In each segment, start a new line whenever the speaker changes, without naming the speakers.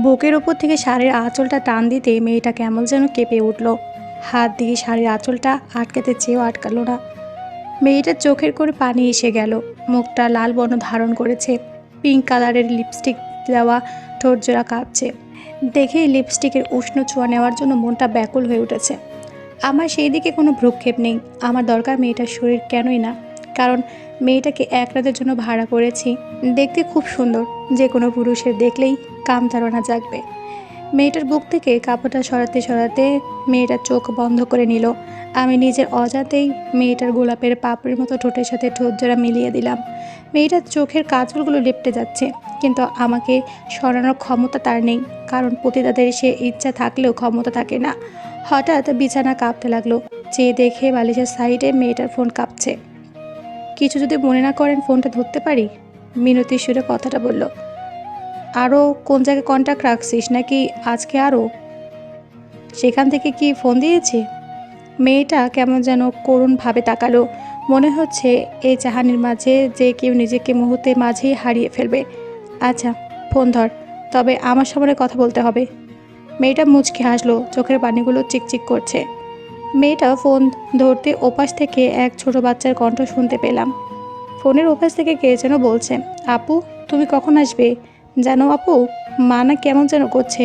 বুকের ওপর থেকে শাড়ির আঁচলটা টান দিতে মেয়েটা কেমন যেন কেঁপে উঠল। হাত দিয়ে শাড়ির আঁচলটা আটকাতে চেয়েও আটকালো না। মেয়েটার চোখের করে পানি এসে গেল। মুখটা লাল বর্ণ ধারণ করেছে। পিঙ্ক কালারের লিপস্টিক দেওয়া ঠোঁট জোড়া কাঁপছে। দেখেই লিপস্টিকের উষ্ণ ছোঁয়া নেওয়ার জন্য মনটা ব্যাকুল হয়ে উঠেছে। আমার সেই দিকে কোনো ভ্রুক্ষেপ নেই। আমার দরকার মেয়েটার শরীর, কেনই না, কারণ মেয়েটাকে এক রাতের জন্য ভাড়া করেছি। দেখতে খুব সুন্দর, যে কোনো পুরুষের দেখলেই কাম তাড়না জাগবে। মেয়েটার বুক থেকে কাপড়টা সরাতে সরাতে মেয়েটার চোখ বন্ধ করে নিল। আমি নিজের অজাতেই মেয়েটার গোলাপের পাপড়ির মতো ঠোঁটের সাথে ঠোঁট জোড়া মিলিয়ে দিলাম। মেয়েটার চোখের কাজলগুলো লেপটে যাচ্ছে, কিন্তু আমাকে সরানোর ক্ষমতা তার নেই, কারণ পতিতাদের সে ইচ্ছা থাকলেও ক্ষমতা থাকে না। হঠাৎ বিছানা কাঁপতে লাগলো। চেয়ে দেখে বালিশের সাইডে মেয়েটার ফোন কাঁপছে। কিছু যদি মনে না করেন, ফোনটা ধরতে পারি? মিনতির সুরে কথাটা বলল। আরও কোন জায়গায় কন্ট্যাক্ট রাখছিস নাকি আজকে আরও? সেখান থেকে কি ফোন দিয়েছে? মেয়েটা কেমন যেন করুণভাবে তাকালো। মনে হচ্ছে এই চাহানির মাঝে যে কেউ নিজেকে মুহূর্তের মাঝেই হারিয়ে ফেলবে। আচ্ছা, ফোন ধর, তবে আমার সামনে কথা বলতে হবে। মেয়েটা মুচকি হাসলো, চোখের পানিগুলো চিকচিক করছে। মেয়েটা ফোন ধরতে ওপাশ থেকে এক ছোট বাচ্চার কণ্ঠ শুনতে পেলাম। ফোনের ওপাশ থেকে কে যেন বলছে, আপু তুমি কখন আসবে? জানো আপু, মা না কেমন যেন করছে।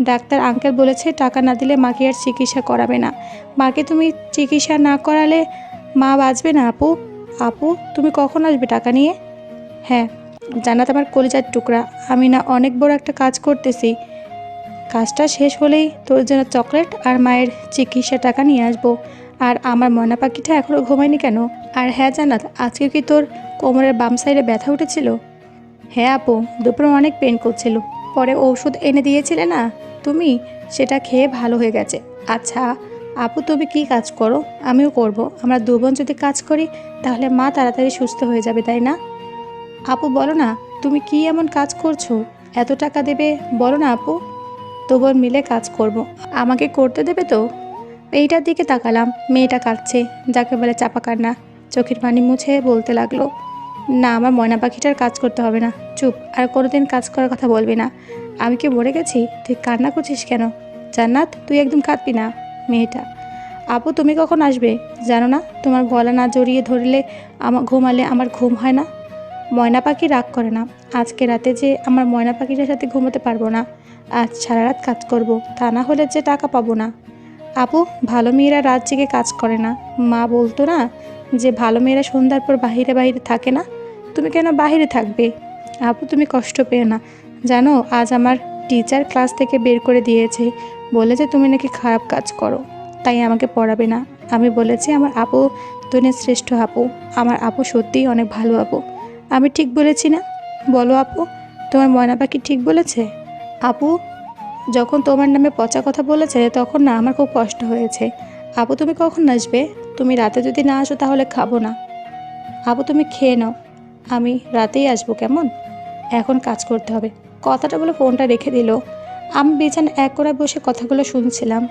ডাক্তার আঙ্কেল বলেছে টাকা না দিলে মাকে আর চিকিৎসা করাবে না। মাকে তুমি চিকিৎসা না করালে মা বাঁচবে না আপু। আপু তুমি কখন আসবে টাকা নিয়ে? হ্যাঁ, জান্নাত আমার কলিজার টুকরা, আমি না অনেক বড় একটা কাজ করতেছি। কাজটা শেষ হলেই তোর জন্য চকলেট আর মায়ের চিকিৎসা টাকা নিয়ে আসবো। আর আমার ময়না পাখিটা এখনও ঘুমায়নি কেন? আর হ্যাঁ জান্নাত, আজকে কি তোর কোমরের বাম সাইডে ব্যথা উঠেছিল? হ্যাঁ আপু, দুপুরে অনেক পেন করছিল। পরে ওষুধ এনে দিয়েছিলে না তুমি, সেটা খেয়ে ভালো হয়ে গেছে। আচ্ছা আপু, তুমি কি কাজ করো? আমিও করব। আমরা দু বোন যদি কাজ করি তাহলে মা তাড়াতাড়ি সুস্থ হয়ে যাবে, তাই না? আপু বলো না, তুমি কি এমন কাজ করছো? এত টাকা দেবে, বলো না আপু। দু বোন মিলে কাজ করব। আমাকে করতে দেবে তো? এইটার দিকে তাকালাম, মেয়েটা কাঁদছে, যাকে বলে চাপা কান্না। চোখের পানি মুছে বলতে লাগলো, না আমার ময়না পাখিটার কাজ করতে হবে না। চুপ, আর কোনোদিন কাজ করার কথা বলবি না। আমি কি মরে গেছি? তুই কান্না করছিস কেন? জান্নাত তুই একদম কাঁদবি না। মেয়েটা, আপু তুমি কখন আসবে? জানো না তোমার গলা না জড়িয়ে ধরলে ঘুমালে আমার ঘুম হয় না। ময়না পাখি রাগ করে না। আজকে রাতে যে আমার ময়না পাখিটার সাথে ঘুমোতে পারবো না। আজ সারা রাত কাজ করব, তা না হলে যে টাকা পাবো না। আপু, ভালো মেয়েরা রাত জেগে কাজ করে না। মা বলতো না যে ভালো মেয়েরা সন্ধ্যার পর বাহিরে বাহিরে থাকে না? তুমি কেন বাহিরে থাকবে? আপু তুমি কষ্ট পেও না। জানো আজ আমার টিচার ক্লাস থেকে বের করে দিয়েছে। বলেছে তুমি নাকি খারাপ কাজ করো, তাই আমাকে পড়াবে না। আমি বলেছি আমার আপু দুনিয়ার শ্রেষ্ঠ আপু। আমার আপু সত্যিই অনেক ভালো আপু। আমি ঠিক বলেছি না? বলো আপু, তোমার ময়না পাখি ঠিক বলেছে? আপু যখন তোমার নামে পচা কথা বলেছে তখন না আমার খুব কষ্ট হয়েছে। আপু তুমি কখন আসবে? তুমি রাতে যদি না আসো তাহলে খাবো না। আপু তুমি খেয়ে নাও, আমি রাতেই আসবো কেমন? এখন কাজ করতে হবে। কথাটা বলে ফোনটা রেখে দিল। আমি বিছানা এক কোণায় বসে কথাগুলো শুনছিলাম।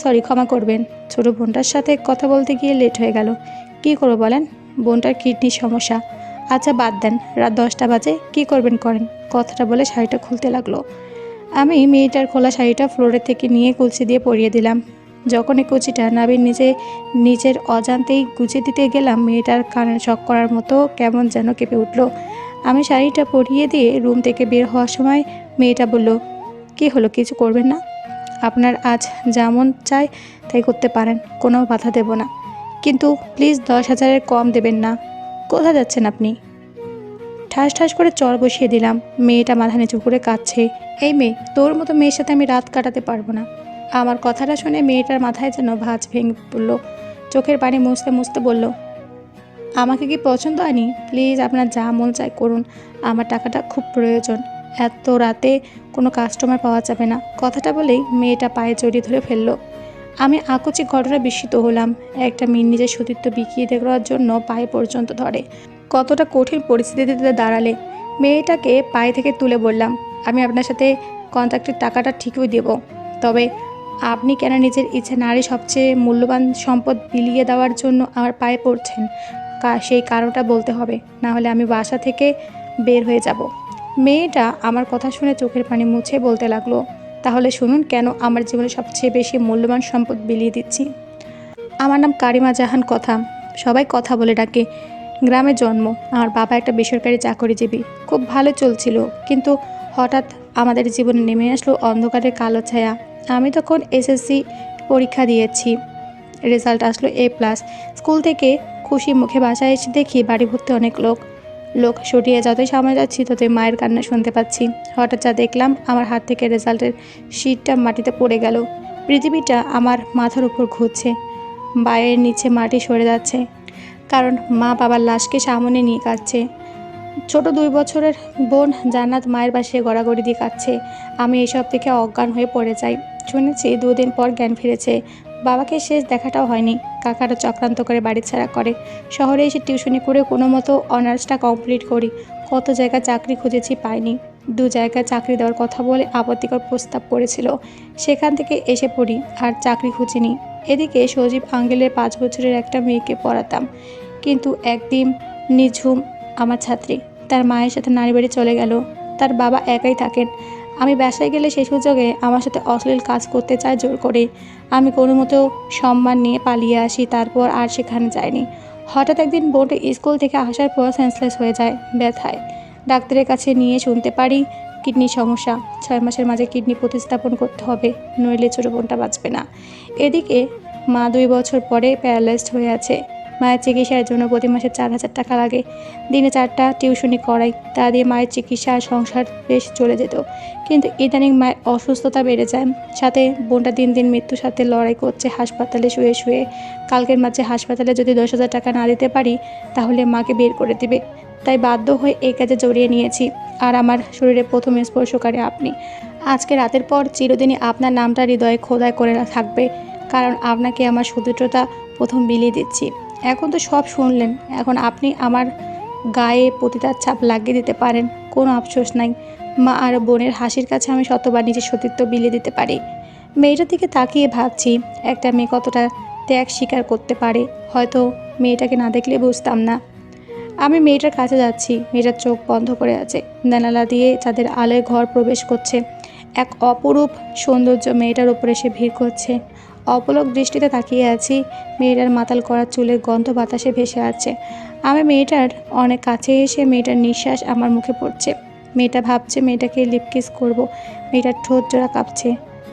সরি, ক্ষমা করবেন। ছোট বোনটার সাথে কথা বলতে গিয়ে লেট হয়ে গেল। কী করবো বলেন, বোনটার কিডনির সমস্যা। আচ্ছা বাদ দেন, রাত 10টা বাজে, কী করবেন করেন। কথাটা বলে শাড়িটা খুলতে লাগলো। আমি মেয়েটার খোলা শাড়িটা ফ্লোরের থেকে নিয়ে কুচি দিয়ে পরিয়ে দিলাম। যখন এই কুচিটা নাবির নিজের অজান্তেই গুছিয়ে দিতে গেলাম, মেয়েটার কানে শক করার মতো কেমন যেন কেঁপে উঠল। আমি শাড়িটা পরিয়ে দিয়ে রুম থেকে বের হওয়ার সময় মেয়েটা বলল, কী হলো, কিছু করবেন না? আপনার আজ যেমন চায় তাই করতে পারেন, কোনো বাধা দেব না, কিন্তু প্লিজ 10,000-এর কম দেবেন না। কোথায় যাচ্ছেন আপনি? ঠাস ঠাস করে চর বসিয়ে দিলাম। মেয়েটা মাথা নিচু করে কাঁদছে। এই মেয়ে, তোর মতো মেয়ের সাথে আমি রাত কাটাতে পারবো না। আমার কথাটা শুনে মেয়েটার মাথায় যেন ভাঁজ ভেঙে পড়ল। চোখের পানি মুছতে মুছতে বলল, আমাকে কি পছন্দ হয়নি? প্লিজ আপনার যা মন চায় করুন, আমার টাকাটা খুব প্রয়োজন। এত রাতে কোনো কাস্টমার পাওয়া যাবে না। কথাটা বলেই মেয়েটা পায়ে জড়িয়ে ধরে ফেললো। আমি আকুচি ঘটনা বিস্মিত হলাম। একটা মেয়ে নিজের সতীত্ব বিকিয়ে দেওয়ার জন্য পায়ে পর্যন্ত ধরে, কতটা কঠিন পরিস্থিতিতে দাঁড়ালে। মেয়েটাকে পায়ে থেকে তুলে বললাম, আমি আপনার সাথে কন্ট্রাক্টের টাকাটা ঠিকই দেব, তবে আপনি কেন নিজের ইচ্ছে নারী সবচেয়ে মূল্যবান সম্পদ বিলিয়ে দেওয়ার জন্য আমার পায়ে পড়ছেন, সেই কারণটা বলতে হবে, না হলে আমি বাসা থেকে বের হয়ে যাব। মেয়েটা আমার কথা শুনে চোখের পানি মুছে বলতে লাগলো, তাহলে শুনুন কেন আমার জীবনে সবচেয়ে বেশি মূল্যবান সম্পদ বিলিয়ে দিচ্ছি। আমার নাম কারিমা জাহান কথা, সবাই কথা বলে ডাকে। গ্রামে জন্ম। আমার বাবা একটা বেসরকারি চাকরিজীবী, খুব ভালো চলছিল। কিন্তু হঠাৎ আমাদের জীবনে নেমে আসলো অন্ধকারের কালো ছায়া। আমি তখন এসএসসি পরীক্ষা দিয়েছি, রেজাল্ট আসলো A+। স্কুল থেকে খুশি মুখে বাসায় এসে দেখি বাড়ি ভর্তি অনেক লোক। লোক সরিয়ে যতই সামনে যাচ্ছি ততই মায়ের কান্না শুনতে পাচ্ছি। হঠাৎ যা দেখলাম, আমার হাত থেকে রেজাল্টের শিটটা মাটিতে পড়ে গেল। পৃথিবীটা আমার মাথার উপর ঘুরছে, পায়ের নিচে মাটি সরে যাচ্ছে, কারণ মা বাবার লাশকে সামনে নিয়ে কাঁদছে। ছোট 2 বছরের বোন জান্নাত মায়ের পাশে গড়াগড়ি দিয়ে কাঁদছে। আমি এসব থেকে অজ্ঞান হয়ে পড়ে যাই। শুনেছি 2 দিন পর জ্ঞান ফিরেছে। বাবাকে শেষ দেখাটাও হয়নি। কাকারা চক্রান্ত করে বাড়ি ছাড়া করে। শহরে এসে টিউশনি করে কোনো মতো অনার্সটা কমপ্লিট করি। কত জায়গায় চাকরি খুঁজেছি, পাইনি। 2 জায়গায় চাকরি দেওয়ার কথা বলে আপত্তিকর প্রস্তাব করেছিল, সেখান থেকে এসে পড়ি, আর চাকরি খুঁজিনি। এদিকে সজীব আঙ্কেলের 5 বছরের একটা মেয়েকে পড়াতাম, কিন্তু একদিন নিঝুম আমার ছাত্রী তার মায়ের সাথে নানি বাড়ি চলে গেল। তার বাবা একাই থাকেন। আমি বাসায় গেলে সেই সুযোগে আমার সাথে অশ্লীল কাজ করতে চায় জোর করে। আমি কোনো মতো সম্মান নিয়ে পালিয়ে আসি, তারপর আর সেখানে যাইনি। হঠাৎ একদিন বোনটা স্কুল থেকে আসার পর সেন্সলেস হয়ে যায় ব্যথায়। ডাক্তারের কাছে নিয়ে শুনতে পারি কিডনির সমস্যা, 6 মাসের মাঝে কিডনি প্রতিস্থাপন করতে হবে, নইলে ছোটো বোনটা বাঁচবে না। এদিকে মা 2 বছর পরে প্যারালাইজড হয়ে আছে। মায়ের চিকিৎসার জন্য প্রতি মাসে 4,000 টাকা লাগে। দিনে 4টা টিউশনি করাই, তা দিয়ে মায়ের চিকিৎসা আর সংসার বেশ চলে যেত। কিন্তু ইদানিং মায়ের অসুস্থতা বেড়ে যায়, সাথে বোনটা দিন দিন মৃত্যুর সাথে লড়াই করছে হাসপাতালে শুয়ে শুয়ে। কালকের মাঝে হাসপাতালে যদি 10,000 টাকা না দিতে পারি, তাহলে মাকে বের করে দিবে। তাই বাধ্য হয়ে এই কাজে জড়িয়ে নিয়েছি। আর আমার শরীরে প্রথম স্পর্শকারী আপনি। আজকে রাতের পর চিরদিনই আপনার নামটা হৃদয়ে খোদাই করে থাকবে, কারণ আপনাকে আমার সুদৃঢ়তা প্রথম বিলিয়ে দিচ্ছি। এখন তো সব শুনলেন, এখন আপনি আমার গায়ে পতিতার ছাপ লাগিয়ে দিতে পারেন, কোনো আফসোস নাই। মা আর বোনের হাসির কাছে আমি শতবার নিজের সতীত্ব বিলিয়ে দিতে পারি। মেয়েটার দিকে তাকিয়ে ভাবছি, একটা মেয়ে কতটা ত্যাগ স্বীকার করতে পারে। হয়তো মেয়েটাকে না দেখলে বুঝতাম না। আমি মেয়েটার কাছে যাচ্ছি। মেয়েটার চোখ বন্ধ করে আছে। জানালা দিয়ে চাঁদের আলোয় ঘর প্রবেশ করছে। এক অপরূপ সৌন্দর্য মেয়েটার উপর এসে ভিড় করছে। অপলক দৃষ্টিতে তাকিয়ে আছি। মেয়েটার মাতাল করা চুলের গন্ধ বাতাসে ভেসে আছে। আমি মেয়েটার অনেক কাছে এসে মেয়েটার নিঃশ্বাস আমার মুখে পড়ছে। মেয়েটা ভাবছে মেয়েটাকে লিপ কিস করবো। মেয়েটার ঠোঁট জোড়া কাঁপছে,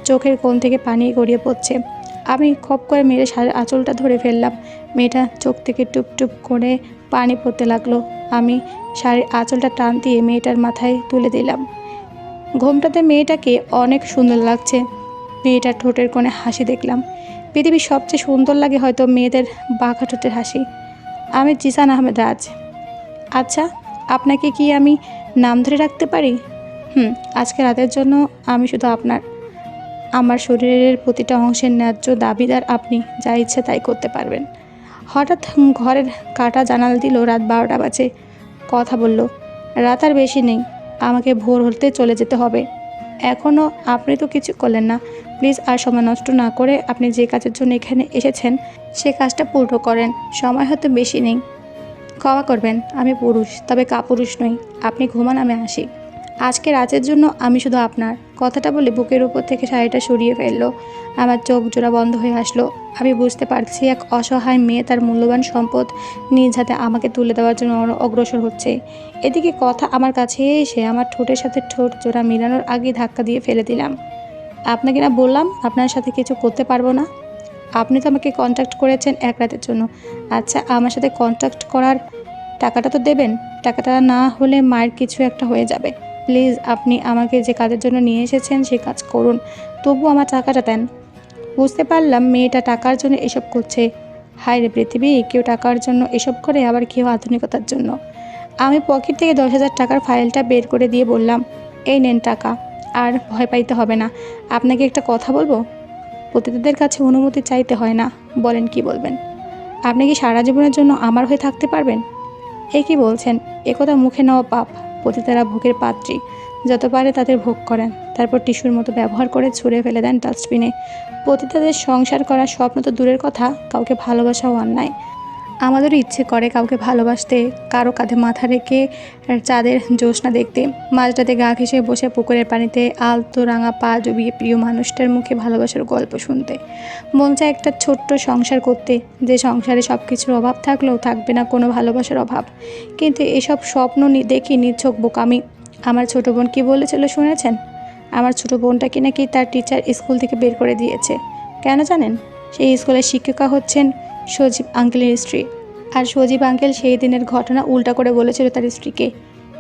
চোখের কোণ থেকে পানি গড়িয়ে পড়ছে। আমি খপ করে মেয়েটার শাড়ির আঁচলটা ধরে ফেললাম। মেয়েটা চোখ থেকে টুপ টুপ করে পানি পড়তে লাগলো। আমি শাড়ির আঁচলটা টান দিয়ে মেয়েটার মাথায় তুলে দিলাম। ঘোমটাতে মেয়েটাকে অনেক সুন্দর লাগছে। মেয়েটার ঠোঁটের কোণে হাসি দেখলাম। পৃথিবীর সবচেয়ে সুন্দর লাগে হয়তো মেয়েদের বাঁকা ঠোঁটের হাসি। আমি জিসান আহমেদ রাজ। আচ্ছা, আপনাকে কি আমি নাম ধরে রাখতে পারি? আজকে রাতের জন্য আমি শুধু আপনার। আমার শরীরের প্রতিটা অংশের ন্যায্য দাবিদার আপনি। যা ইচ্ছে তাই করতে পারবেন। হঠাৎ ঘরের কাটা জানালা দিল। রাত 12টা বাজে। কথা বলল, রাত আর বেশি নেই, আমাকে ভোর হতে চলে যেতে হবে। এখনও আপনি তো কিছু করলেন না। প্লিজ আর সময় নষ্ট না করে আপনি যে কাজের জন্য এখানে এসেছেন সে কাজটা পূর্ণ করেন। সময় হয়তো বেশি নেই। ক্ষমা করবেন, আমি পুরুষ, তবে কাপুরুষ নই। আপনি ঘুমান, আমি আসি। আজকে রাতের জন্য আমি শুধু আপনার। কথাটা বলে বুকের উপর থেকে শাড়িটা সরিয়ে ফেললো। আমার চোখ জোড়া বন্ধ হয়ে আসলো। আমি বুঝতে পারছি এক অসহায় মেয়ে তার মূল্যবান সম্পদ নিজ হাতে আমাকে তুলে দেওয়ার জন্য অগ্রসর হচ্ছে। এদিকে কথা আমার কাছে এসে আমার ঠোঁটের সাথে ঠোঁট জোড়া মিলানোর আগে ধাক্কা দিয়ে ফেলে দিলাম। আপনাকে না বললাম আপনার সাথে কিছু করতে পারবো না? আপনি তো আমাকে কন্ট্যাক্ট করেছেন 1 রাতের জন্য। আচ্ছা, আমার সাথে কন্ট্যাক্ট করার টাকাটা তো দেবেন। টাকাটা না হলে মায়ের কিছু একটা হয়ে যাবে। প্লিজ আপনি আমাকে যে কাজের জন্য নিয়ে এসেছেন সে কাজ করুন, তবু আমার টাকাটা দেন। বুঝতে পারলাম মেয়েটা টাকার জন্য এসব করছে। হায় রে পৃথিবী, কেউ টাকার জন্য এসব করে, আবার কেউ আধুনিকতার জন্য। আমি পকেট থেকে 10,000 টাকার ফাইলটা বের করে দিয়ে বললাম, এই নেন টাকা। আর ভয় পাইতে হবে না। আপনাকে একটা কথা বলবো? পতিতাদের কাছে অনুমতি চাইতে হয় না। বলেন, কি বলবেন? আপনি কি সারা জীবনের জন্য আমার হয়ে থাকতে পারবেন? এ কি বলছেন? একথা মুখে নেওয়া পাপ। পতিতারা ভোগের পাত্রী, যত পারে তাদের ভোগ করেন, তারপর টিস্যুর মতো ব্যবহার করে ছুঁড়ে ফেলে দেন ডাস্টবিনে। পতিতাদের সংসার করার স্বপ্ন তো দূরের কথা, কাউকে ভালোবাসাও অন্যায়। আমাদেরও ইচ্ছে করে কাউকে ভালোবাসতে, কারো কাঁধে মাথা রেখে চাঁদের জ্যোৎস্না দেখতে, মাঝরাতে গা ঘেঁষে বসে পুকুরের পানিতে আলতো রাঙা পা ডুবিয়ে প্রিয় মানুষটার মুখে ভালোবাসার গল্প শুনতে। মন চায় একটা ছোট্ট সংসার করতে, যে সংসারে সব কিছুর অভাব থাকলেও থাকবে না কোনো ভালোবাসার অভাব। কিন্তু এসব স্বপ্ন দেখি নিছক বোকামি। আমার ছোট বোন কি বলেছিল শুনেছেন? আমার ছোট বোনটাকে নাকি তার টিচার স্কুল থেকে বের করে দিয়েছে। কেন জানেন? সেই স্কুলের শিক্ষিকা হচ্ছেন সজীব আঙ্কেলের স্ত্রী। আর সজীব আঙ্কেল সেই দিনের ঘটনা উল্টা করে বলেছিল তার স্ত্রীকে।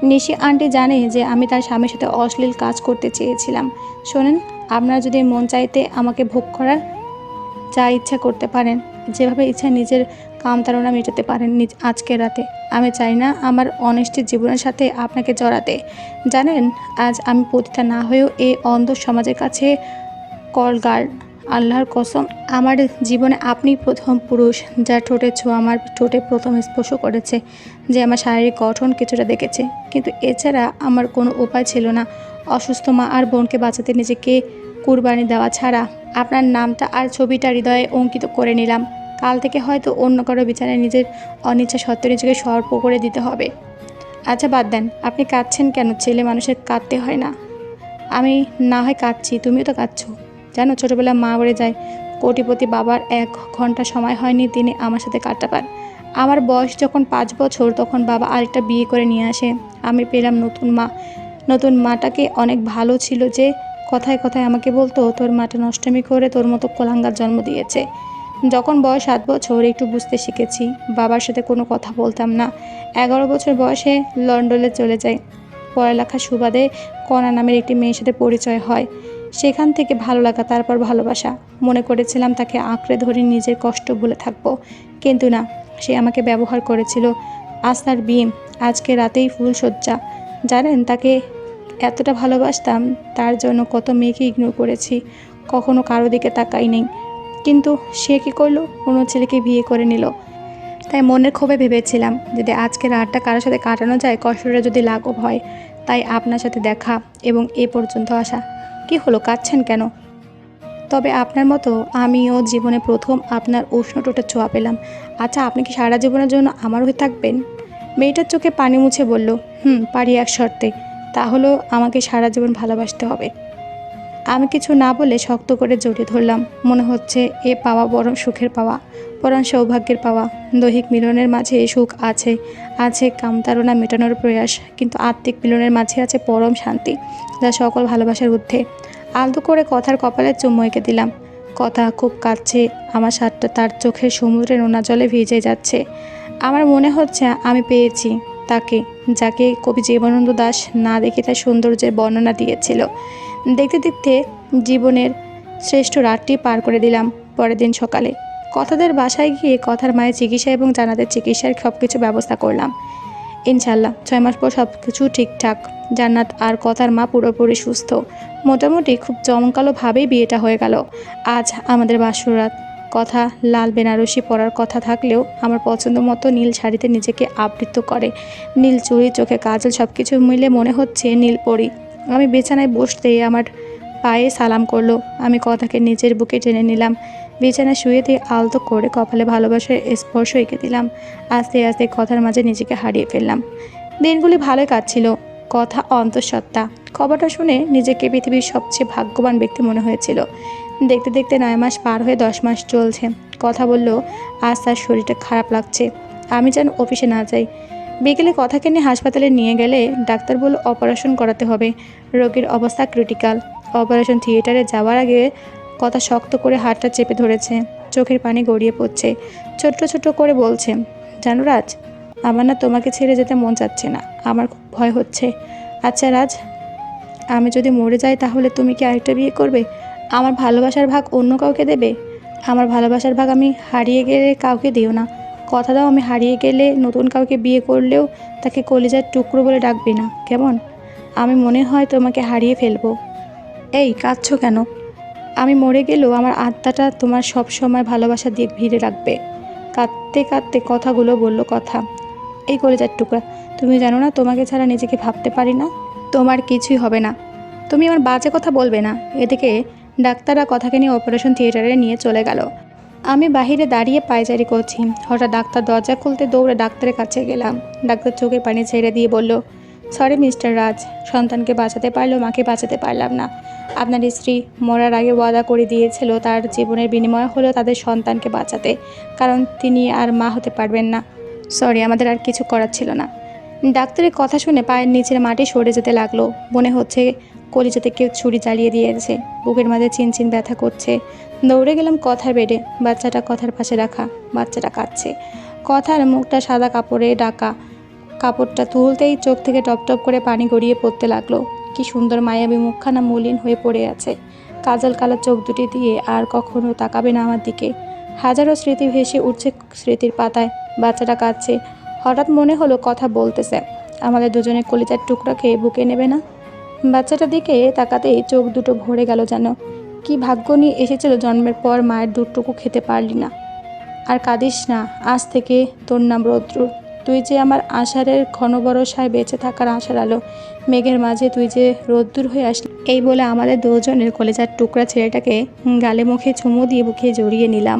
নিশি আন্টি জানে যে আমি তার স্বামীর সাথে অশ্লীল কাজ করতে চেয়েছিলাম। শোনেন, আপনার যদি মন চাইতে আমাকে ভোগ করার যা ইচ্ছা করতে পারেন, যেভাবে ইচ্ছা নিজের কামতাড়না মেটাতে পারেন আজকের রাতে। আমি চাই না আমার অনিশ্চিত জীবনের সাথে আপনাকে জড়াতে। জানেন, আজ আমি পতিতা না হয়েও এই অন্ধ সমাজের কাছে কল গার্ড। আল্লাহর কসম, আমার জীবনে আপনিই প্রথম পুরুষ যার ঠোঁটের ছোঁয়া আমার ঠোঁটে প্রথম স্পর্শ করেছে, যে আমার শারীরিক গঠন কিছুটা দেখেছে। কিন্তু এছাড়া আমার কোনো উপায় ছিল না। অসুস্থ মা আর বোনকে বাঁচাতে নিজেকে কুরবানি দেওয়া ছাড়া। আপনার নামটা আর ছবিটা হৃদয়ে অঙ্কিত করে নিলাম। কাল থেকে হয়তো অন্য কারো বিচারে নিজের অনিচ্ছা সত্ত্বেও নিজেকে সর্প করে দিতে হবে। আচ্ছা বাদ দেন, আপনি কাঁদছেন কেন? ছেলে মানুষের কাঁদতে হয় না। আমি না হয় কাঁদছি, তুমিও তো কাঁদছো। জানো, ছোটোবেলায় মা বলে যায় কোটিপতি বাবার 1 ঘন্টা সময় হয়নি তিনি আমার সাথে কাটাবার। আমার বয়স যখন 5 বছর তখন বাবা আরেকটা বিয়ে করে নিয়ে আসে। আমি পেলাম নতুন মা। নতুন মাটাকে অনেক ভালো ছিল যে কথায় কথায় আমাকে বলতো তোর মাটা নষ্টমী করে তোর মতো কোলাঙ্গার জন্ম দিয়েছে। যখন বয়স 7 বছর একটু বুঝতে শিখেছি। বাবার সাথে কোনো কথা বলতাম না। 11 বছর বয়সে লন্ডনে চলে যাই। পড়ালেখার সুবাদে কণা নামের একটি মেয়ের সাথে পরিচয় হয়। সেখান থেকে ভালো লাগা, তারপর ভালোবাসা। মনে করেছিলাম তাকে আঁকড়ে ধরে নিজের কষ্ট ভুলে থাকবো, কিন্তু না, সে আমাকে ব্যবহার করেছিল। আস্থার বিম, আজকে রাতেই ফুলশয্যা। জানেন, তাকে এতটা ভালোবাসতাম, তার জন্য কত মেয়েকে ইগনোর করেছি, কখনো কারো দিকে তাকাই নেই। কিন্তু সে কী করলো? অন্য ছেলেকে বিয়ে করে নিল। তাই মনের ক্ষোভে ভেবেছিলাম যদি আজকে রাতটা কারোর সাথে কাটানো যায়, কষ্টটা যদি লাঘব হয়। তাই আপনার সাথে দেখা এবং এ পর্যন্ত আসা। কি হলো, কাঁদছেন কেন? তবে আপনার মতো আমিও জীবনে প্রথম আপনার উষ্ণ ঠোঁটের ছোঁয়া পেলাম। আচ্ছা, আপনি কি সারা জীবনের জন্য আমার হয়ে থাকবেন? মেয়েটার চোখে পানি মুছে বলল, পারি, এক শর্তে। তা হলো আমাকে সারা জীবন ভালোবাসতে হবে। আমি কিছু না বলে শক্ত করে জড়িয়ে ধরলাম। মনে হচ্ছে এ পাওয়া বরং সুখের পাওয়া, বরং সৌভাগ্যের পাওয়া। দৈহিক মিলনের মাঝে সুখ আছে, আছে কামতাড়না মেটানোর প্রয়াস, কিন্তু আত্মিক মিলনের মাঝে আছে পরম শান্তি, যা সকল ভালোবাসার ঊর্ধ্বে। আলতো করে কথার কপালে চুমু এঁকে দিলাম। কথা খুব কাঁদছে, আমার সাতটা তার চোখের সমুদ্রে নোনা জলে ভিজে যাচ্ছে। আমার মনে হচ্ছে আমি পেয়েছি তাকে, যাকে কবি জীবনানন্দ দাশ না দেখে তার সৌন্দর্যের বর্ণনা দিয়েছিল। দেখতে দেখতে জীবনের শ্রেষ্ঠ রাতটি পার করে দিলাম। পরের দিন সকালে কথাদের বাসায় গিয়ে কথার মায়ের চিকিৎসা এবং জানাদের চিকিৎসার সব কিছু ব্যবস্থা করলাম। ইনশাল্লাহ 6 মাস পর সব কিছু ঠিকঠাক। জান্নাত আর কথার মা পুরোপুরি সুস্থ। মোটামুটি খুব জমকালোভাবেই বিয়েটা হয়ে গেল। আজ আমাদের বাসরাত। কথা লাল বেনারসি পরার কথা থাকলেও আমার পছন্দ মতো নীল শাড়িতে নিজেকে আবৃত করে। নীল চুড়ি, চোখে কাজল, সব কিছু মিলে মনে হচ্ছে নীল পরি। আমি বিছানায় বসতেই আমার পায়ে সালাম করলো। আমি কথাকে নিজের বুকে টেনে নিলাম। বিছানায় শুয়ে দিয়ে আলতো করে কপালে ভালোবাসার স্পর্শ এঁকে দিলাম। আস্তে আস্তে কথার মাঝে নিজেকে হারিয়ে ফেললাম। দিনগুলি ভালোই কাটছিল। কথা অন্তঃসত্ত্বা। খবরটা শুনে নিজেকে পৃথিবীর সবচেয়ে ভাগ্যবান ব্যক্তি মনে হয়েছিল। দেখতে দেখতে 9 মাস পার হয়ে 10 মাস চলছে। কথা বলল, আজ তার শরীরটা খারাপ লাগছে, আমি যেন অফিসে না যাই। বিকেলে কথাকে নিয়ে হাসপাতালে নিয়ে গেলে ডাক্তার বলল অপারেশন করাতে হবে, রোগীর অবস্থা ক্রিটিক্যাল। অপারেশন থিয়েটারে যাওয়ার আগে কথা শক্ত করে হাতটা চেপে ধরেছে, চোখের পানি গড়িয়ে পড়ছে। ছোট্ট ছোট্ট করে বলছে, জানো রাজ, আমার না তোমাকে ছেড়ে যেতে মন চাচ্ছে না, আমার খুব ভয় হচ্ছে। আচ্ছা রাজ, আমি যদি মরে যাই তাহলে তুমি কি আরেকটা বিয়ে করবে? আমার ভালোবাসার ভাগ অন্য কাউকে দেবে? আমার ভালোবাসার ভাগ আমি হারিয়ে গেলে কাউকে দিও না। কথা দাও, আমি হারিয়ে গেলে নতুন কাউকে বিয়ে করলেও তাকে কলিজার টুকরো বলে ডাকবে না, কেমন? আমি মনে হয় তোমাকে হারিয়ে ফেলবো। এই কাঁদছো কেন? আমি মরে গেলেও আমার আত্মাটা তোমার সব সময় ভালোবাসা দিয়ে ঘিরে রাখবে। কাঁদতে কাঁদতে কথাগুলো বলল কথা। এই কলিজার টুকরা, তুমি জানো না তোমাকে ছাড়া নিজেকে ভাবতে পারি না। তোমার কিছুই হবে না, তুমি আমার বাজে কথা বলবে না। এদিকে ডাক্তাররা কথাকে নিয়ে অপারেশন থিয়েটারে নিয়ে চলে গেল। আমি বাহিরে দাঁড়িয়ে পায়চারি করছি, হঠাৎ ডাক্তার দরজা খুলতে দৌড়ে ডাক্তারের কাছে গেলাম। ডাক্তার চোখের পানি ছেড়ে দিয়ে বলল, সরি মিস্টার রাজ, সন্তানকে বাঁচাতে পারলেও মাকে বাঁচাতে পারলাম না। আপনার স্ত্রী মরার আগে ওয়াদা করে দিয়েছিল তার জীবনের বিনিময় হলো তাদের সন্তানকে বাঁচাতে, কারণ তিনি আর মা হতে পারবেন না। সরি, আমাদের আর কিছু করার ছিল না। ডাক্তারের কথা শুনে পায়ের নিচের মাটি সরে যেতে লাগলো। মনে হচ্ছে কলিজাতে কেউ ছুরি চালিয়ে দিয়েছে। বুকের মাঝে চিনচিন ব্যথা করছে। দৌড়ে গেলাম কথার বেডে। বাচ্চাটা কথার পাশে রাখা। বাচ্চাটা কাঁদছে। কথার মুখটা সাদা কাপড়ে ঢাকা। কাপড়টা তুলতেই চোখ থেকে টপ টপ করে পানি গড়িয়ে পড়তে লাগলো। কি সুন্দর মায়াবী মুখখানা মলিন হয়ে পড়ে আছে। কাজল কালা চোখ দুটি দিয়ে আর কখনো তাকাবে না আমার দিকে। হাজারো স্মৃতি ভেসে উঠছে স্মৃতির পাতায়। বাচ্চাটা কাঁদছে। হঠাৎ মনে হলো কথা বলতেছে। আমাদের দুজনের কলিজার টুকরা খেয়ে বুকে নেবে না? বাচ্চাটার দিকে তাকাতেই চোখ দুটো ভরে গেল যেন। কি ভাগ্য নিয়ে এসেছিল জন্মের পর মায়ের দুধটুকু খেতে পারলি না। আর কাঁদিস না, আজ থেকে তোর নাম রৌদ্র। তুই যে আমার আষাঢ়ের ঘন বরষায় বেঁচে থাকার আশার আলো। মেঘের মাঝে তুই যে রোদ্দুর হয়ে আসলি। এই বলে আমাদের দুজনের কলেজার টুকরা ছেলেটাকে গালে মুখে চুমু দিয়ে বুকে জড়িয়ে নিলাম।